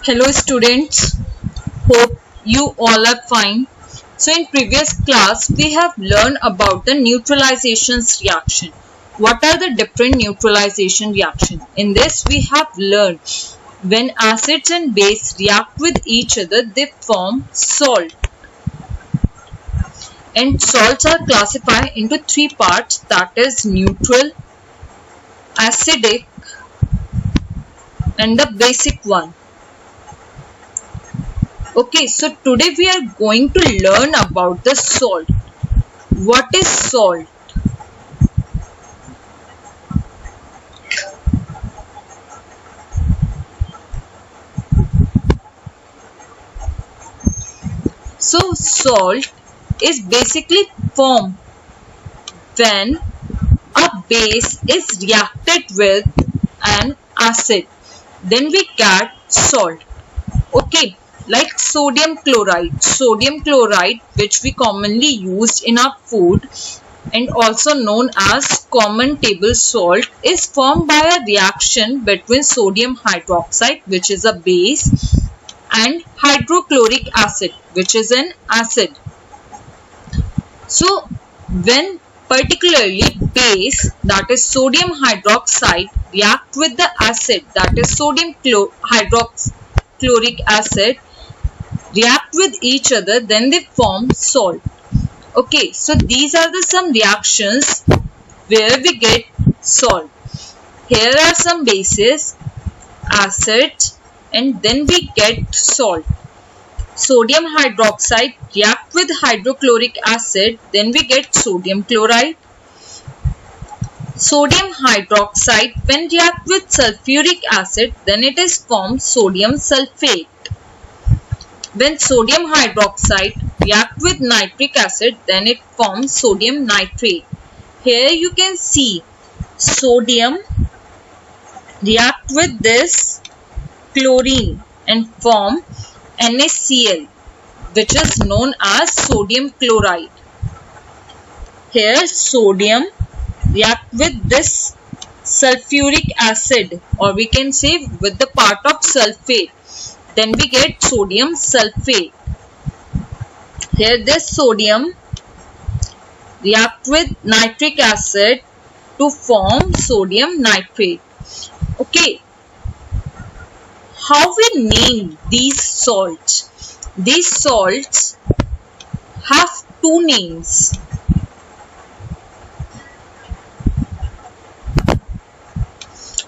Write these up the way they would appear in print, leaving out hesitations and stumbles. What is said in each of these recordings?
Hello students, hope you all are fine. So in previous class we have learned about the neutralization reaction. What are the different neutralization reactions? In this we have learned when acids and base react with each other they form salt. And salts are classified into three parts, that is neutral, acidic and the basic one. Okay, so today we are going to learn about the salt. What is salt? So salt is basically formed when a base is reacted with an acid. Then we get salt. Okay. Like sodium chloride which we commonly used in our food and also known as common table salt is formed by a reaction between sodium hydroxide which is a base and hydrochloric acid which is an acid. So when particularly base, that is sodium hydroxide, react with the acid, that is sodium hydrochloric acid, react with each other, then they form salt. Okay, so these are the some reactions where we get salt. Here are some bases, acids, and then we get salt. Sodium hydroxide react with hydrochloric acid, then we get sodium chloride. Sodium hydroxide when react with sulfuric acid, then it is formed sodium sulfate. When sodium hydroxide react with nitric acid, then it forms sodium nitrate. Here you can see sodium react with this chlorine and form NaCl, which is known as sodium chloride. Here sodium react with this sulfuric acid, or we can say with the part of sulfate. Then we get sodium sulfate. Here this sodium react with nitric acid to form sodium nitrate. Okay. How we name these salts? These salts have two names.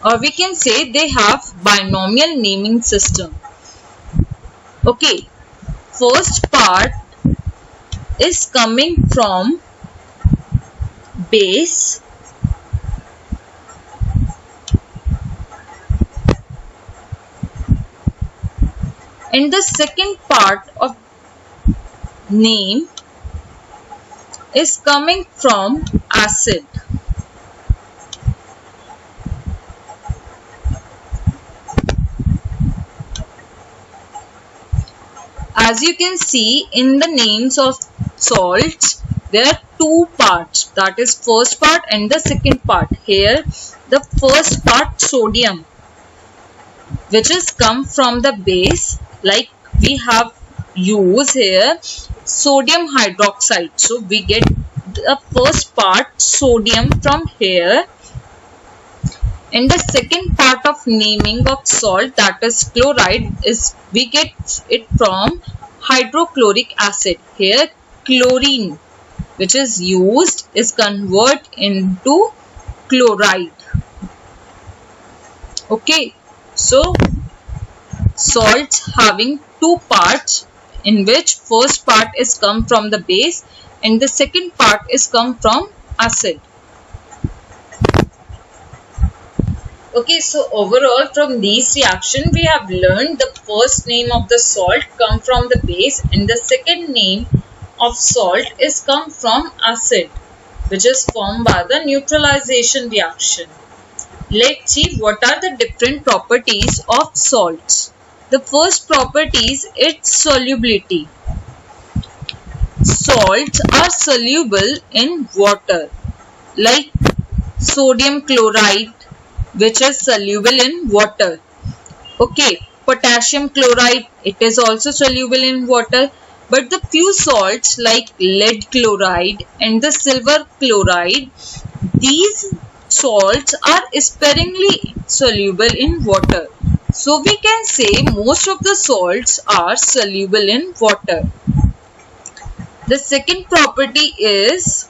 Or we can say they have binomial naming system. Okay, first part is coming from base, and the second part of name is coming from acid. As you can see in the names of salts, there are two parts, that is first part and the second part. Here the first part sodium, which is come from the base, like we have used here sodium hydroxide. So we get the first part sodium from here. And the second part of naming of salt, that is chloride, is we get it from hydrochloric acid. Here chlorine which is used is converted into chloride. Okay, so salts having two parts, in which first part is come from the base and the second part is come from acid. Okay, so overall from these reactions we have learned the first name of the salt come from the base and the second name of salt is come from acid, which is formed by the neutralization reaction. Let's see what are the different properties of salts. The first property is its solubility. Salts are soluble in water, like sodium chloride, which is soluble in water. Okay, potassium chloride, it is also soluble in water. But the few salts like lead chloride and the silver chloride, these salts are sparingly soluble in water. So we can say most of the salts are soluble in water. The second property is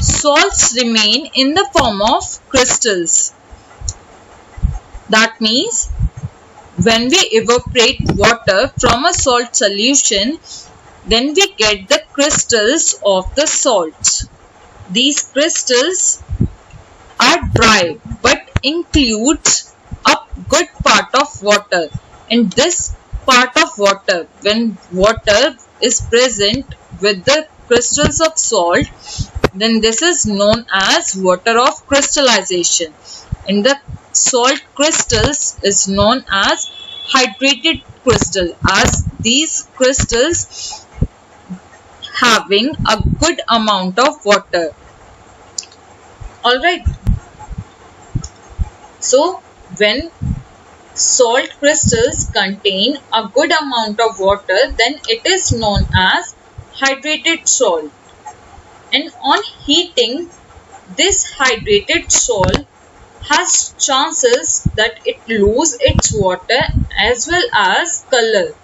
salts remain in the form of crystals. That means when we evaporate water from a salt solution, then we get the crystals of the salts. These crystals are dry but includes a good part of water, and this part of water, when water is present with the crystals of salt, then this is known as water of crystallization, and the salt crystals is known as hydrated crystal, as these crystals having a good amount of water. Alright, so when salt crystals contain a good amount of water, then it is known as hydrated salt. And on heating, this hydrated salt has chances that it lose its water as well as color.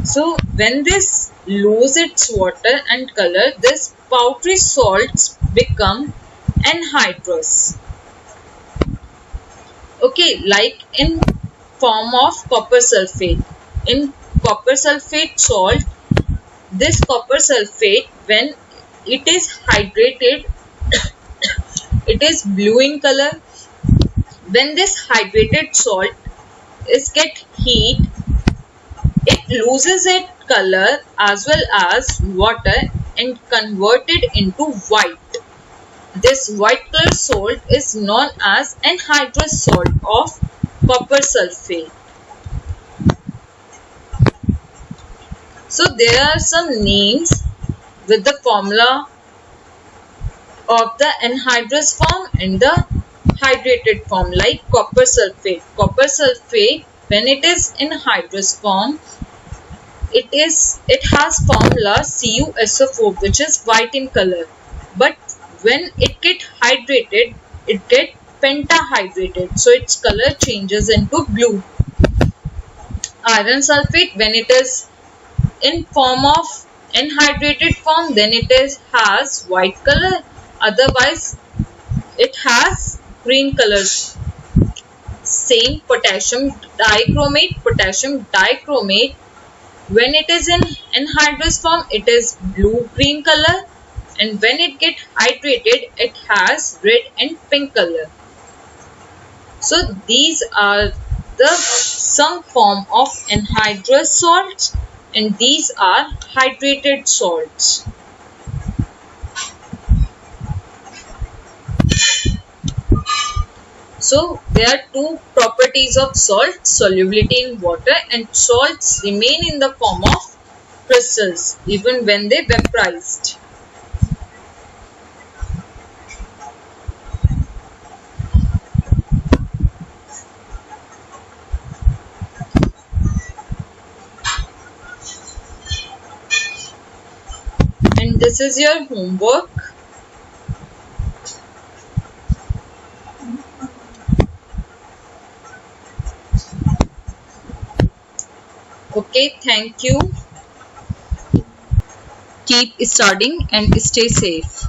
So when this lose its water and color, this powdery salts become anhydrous. Okay, like in form of copper sulfate. In copper sulfate salt, this copper sulfate, when it is hydrated, it is blue in color. When this hydrated salt is get heat, it loses its color as well as water and converted into white. This white color salt is known as anhydrous salt of copper sulfate. So there are some names with the formula of the anhydrous form and the hydrated form, like copper sulfate. Copper sulfate, when it is in hydrous form, it has formula CuSO4, which is white in color. But when it get hydrated, it get pentahydrated, so its color changes into blue. Iron sulfate, when it is in form of anhydrated form, then it has white color, otherwise it has green color. Same potassium dichromate. Potassium dichromate, when it is in anhydrous form, it is blue-green color, and when it get hydrated, it has red and pink color. So these are the some form of anhydrous salts, and these are hydrated salts. So there are two properties of salt: solubility in water, and salts remain in the form of crystals even when they vaporized. And this is your homework. Okay, thank you. Keep studying and stay safe.